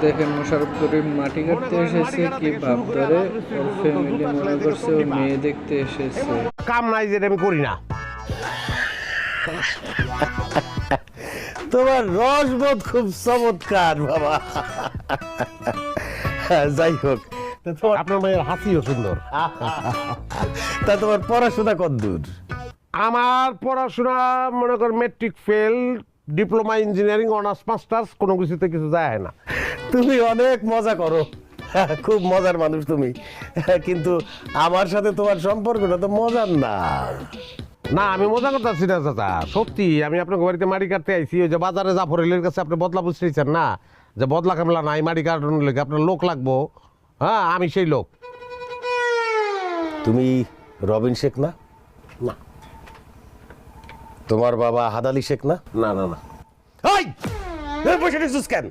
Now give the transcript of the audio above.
দেখেন মোশাররফ করিম মাটি কাটতে এসেছে কি ভাব ধরে, ওর ফ্যামিলি মনে করছে ও মেয়ে দেখতে এসেছে। কাম নাই যেটা আমি করি না। তোমার রসবোধ খুব চমৎকার বাবা। যাই হোক, আপনার মায়ের হাসিও সুন্দর। তা তোমার পড়াশোনা কতদূর? আমার পড়াশোনা মনে কর matric fail, diploma engineering, honours masters, কোনো কিছুতে কিছু যায় না। তুমি অনেক মজা করো, খুব মজার মানুষ তুমি, কিন্তু আমার সাথে তোমার সম্পর্কটা তো মজার না। না, আমি মজা করতেছি না চাচা, সত্যি। আমি আপনার বাড়িতে মাটি কাটতে আইছি, ওই যে বাজারে জাফরেলের কাছে আপনি বদলা বুঝতেছেন না, যে বদলা কামলা নাই, মাটি কাটানোর লেগে আপনার লোক লাগবো। হ্যাঁ, আমি সেই লোক। তুমি রবিন শেখ না? না। তোমার বাবা হাদালি শেখ না? না না না। বসে কেন?